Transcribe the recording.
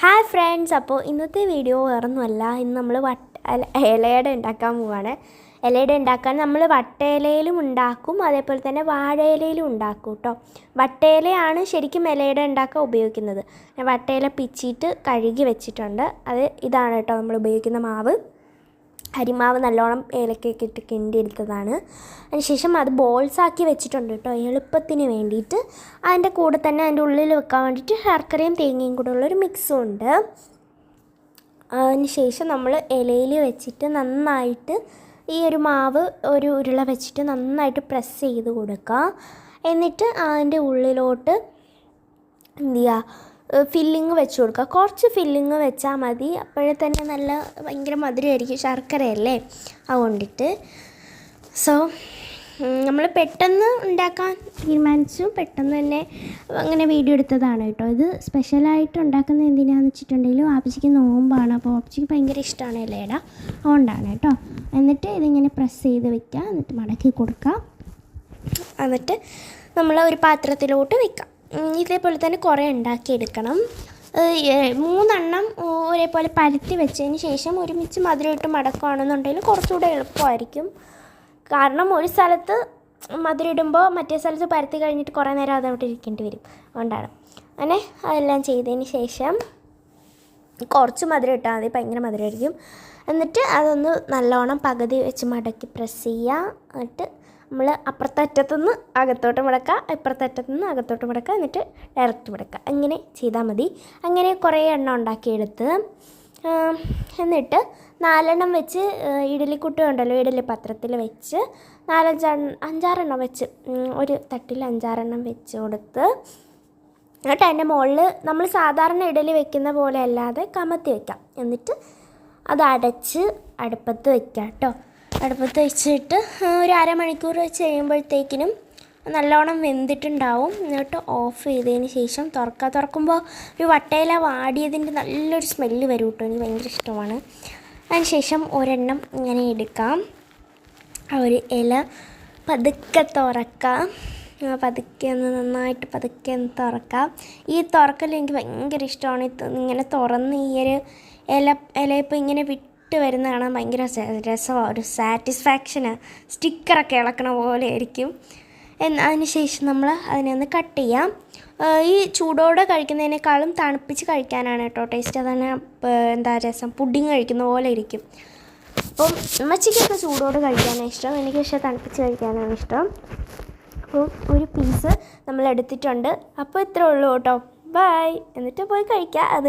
Hi friends, അപ്പോൾ ഇന്നത്തെ video വേറൊന്നുമല്ല. ഇന്ന് നമ്മൾ ഇലയട ഉണ്ടാക്കാൻ പോവുകയാണ്. ഇലയട ഉണ്ടാക്കാൻ നമ്മൾ വട്ടയിലയിലും ഉണ്ടാക്കും, അതേപോലെ തന്നെ വാഴയിലയിലും ഉണ്ടാക്കും കേട്ടോ. വട്ടയിലയാണ് ശരിക്കും ഇലയട ഉണ്ടാക്കാൻ ഉപയോഗിക്കുന്നത്. വട്ടയില പിച്ചിട്ട് കഴുകി വെച്ചിട്ടുണ്ട്. ഇതാണ് കേട്ടോ നമ്മൾ ഉപയോഗിക്കുന്ന മാവ്. അരിമാവ് നല്ലോണം ഏലക്കൊക്കെ ഇട്ട് കിണ്ടി എടുത്തതാണ്. അതിനുശേഷം അത് ബോൾസാക്കി വെച്ചിട്ടുണ്ട് കേട്ടോ, എളുപ്പത്തിന് വേണ്ടിയിട്ട്. അതിൻ്റെ കൂടെ തന്നെ അതിൻ്റെ ഉള്ളിൽ വെക്കാൻ വേണ്ടിയിട്ട് ശർക്കരയും തേങ്ങയും കൂടെ ഉള്ളൊരു മിക്സും ഉണ്ട്. അതിനുശേഷം നമ്മൾ ഇലയിൽ വെച്ചിട്ട് നന്നായിട്ട് ഈ ഒരു മാവ് ഒരു ഉരുള വെച്ചിട്ട് നന്നായിട്ട് പ്രസ് ചെയ്ത് കൊടുക്കുക. എന്നിട്ട് അതിൻ്റെ ഉള്ളിലോട്ട് എന്ത് ചെയ്യുക, ഫില്ലിങ് വെച്ച് കൊടുക്കുക. കുറച്ച് ഫില്ലിങ് വെച്ചാൽ മതി, അപ്പോഴേ തന്നെ നല്ല ഭയങ്കര മധുരമായിരിക്കും, ശർക്കരയല്ലേ, അതുകൊണ്ടിട്ട്. സോ നമ്മൾ പെട്ടെന്ന് ഉണ്ടാക്കാൻ തീരുമാനിച്ചു, പെട്ടെന്ന് തന്നെ അങ്ങനെ വീഡിയോ എടുത്തതാണ് കേട്ടോ. ഇത് സ്പെഷ്യലായിട്ട് ഉണ്ടാക്കുന്നത് എന്തിനാണെന്ന് വെച്ചിട്ടുണ്ടെങ്കിൽ വാപ്പച്ചിക്ക് നോമ്പാണ്, അപ്പോൾ വാപ്പച്ചിക്ക് ഭയങ്കര ഇഷ്ടമാണ് ഇലയട, അതുകൊണ്ടാണ് കേട്ടോ. എന്നിട്ട് ഇതിങ്ങനെ പ്രസ് ചെയ്ത് വയ്ക്കുക, എന്നിട്ട് മടക്കി കൊടുക്കുക, എന്നിട്ട് നമ്മൾ ഒരു പാത്രത്തിലോട്ട് വയ്ക്കാം. ഇതേപോലെ തന്നെ കുറേ ഉണ്ടാക്കിയെടുക്കണം. 3 എണ്ണം ഒരേപോലെ പരത്തി വെച്ചതിന് ശേഷം ഒരുമിച്ച് മധുരം ഇട്ട് മടക്കുകയാണെന്നുണ്ടെങ്കിൽ കുറച്ചുകൂടെ എളുപ്പമായിരിക്കും. കാരണം ഒരു സ്ഥലത്ത് മധുരം ഇടുമ്പോൾ മറ്റേ സ്ഥലത്ത് പരത്തി കഴിഞ്ഞിട്ട് കുറേ നേരം അതവിടെ ഇരിക്കേണ്ടി വരും, അതുകൊണ്ടാണ്. അങ്ങനെ അതെല്ലാം ചെയ്തതിന് ശേഷം കുറച്ച് മധുരം ഇട്ടാൽ മതി, ഭയങ്കര മധുരമായിരിക്കും. എന്നിട്ട് അതൊന്ന് നല്ലോണം പകുതി വെച്ച് മടക്കി പ്രസ് ചെയ്യുക. എന്നിട്ട് നമ്മൾ അപ്പുറത്തറ്റത്തുനിന്ന് അകത്തോട്ട് മടക്കുക, ഇപ്പുറത്തറ്റത്തുനിന്ന് അകത്തോട്ട് മടക്കുക, എന്നിട്ട് ഡയറക്റ്റ് മടക്കുക. അങ്ങനെ ചെയ്താൽ മതി. അങ്ങനെ കുറേ എണ്ണം ഉണ്ടാക്കിയെടുത്ത് എന്നിട്ട് 4 എണ്ണം വെച്ച് ഇഡലിക്കുട്ടി ഉണ്ടല്ലോ, ഇഡലി പാത്രത്തിൽ വെച്ച് 5-6 എണ്ണം വെച്ച് ഒരു തട്ടിൽ 5-6 എണ്ണം വെച്ച് കൊടുത്ത്, എന്നിട്ട് അതിൻ്റെ മുകളിൽ നമ്മൾ സാധാരണ ഇഡലി വെക്കുന്ന പോലെ അല്ലാതെ കമത്തി വയ്ക്കാം. എന്നിട്ട് അത് അടച്ച് അടുപ്പത്ത് വയ്ക്കാം കേട്ടോ. അടുപ്പത്ത് വെച്ചിട്ട് ഒരു അരമണിക്കൂർ വെച്ച് കഴിയുമ്പോഴത്തേക്കിനും നല്ലോണം വെന്തിട്ടുണ്ടാവും. എന്നിട്ട് ഓഫ് ചെയ്തതിന് ശേഷം തുറക്കുമ്പോൾ ഒരു വട്ടയില വാടിയതിൻ്റെ നല്ലൊരു സ്മെല്ല് വരും കേട്ടോ, എനിക്ക് ഭയങ്കര ഇഷ്ടമാണ്. അതിനുശേഷം ഒരെണ്ണം ഇങ്ങനെ എടുക്കാം, ഒരു ഇല പതുക്കെ തുറക്കാം, പതുക്കെ ഒന്ന് നന്നായിട്ട് പതുക്കെ ഒന്ന് തുറക്കാം. ഈ തുറക്കൽ എനിക്ക് ഭയങ്കര ഇഷ്ടമാണ്. ഇങ്ങനെ തുറന്ന് ഈ ഒരു ഇലയിപ്പോൾ ഇങ്ങനെ വരുന്ന കാണാൻ ഭയങ്കര രസമാണ്, ഒരു സാറ്റിസ്ഫാക്ഷന്, സ്റ്റിക്കറൊക്കെ ഇളക്കണ പോലെ ആയിരിക്കും. അതിനുശേഷം നമ്മൾ അതിനെ ഒന്ന് കട്ട് ചെയ്യാം. ഈ ചൂടോടെ കഴിക്കുന്നതിനേക്കാളും തണുപ്പിച്ച് കഴിക്കാനാണ് കേട്ടോ ടേസ്റ്റ്. അതാണ് എന്താ രസം, പുഡിങ് കഴിക്കുന്ന പോലെ ഇരിക്കും. അപ്പം അമ്മച്ചിക്കൊക്കെ ചൂടോടെ കഴിക്കാനാണ് ഇഷ്ടം, എനിക്ക് പക്ഷേ തണുപ്പിച്ച് കഴിക്കാനാണ് ഇഷ്ടം. അപ്പോൾ ഒരു പീസ് നമ്മൾ എടുത്തിട്ടുണ്ട്. അപ്പോൾ ഇത്രേ ഉള്ളൂ കേട്ടോ, ബൈ. എന്നിട്ട് പോയി കഴിക്കുക. അത്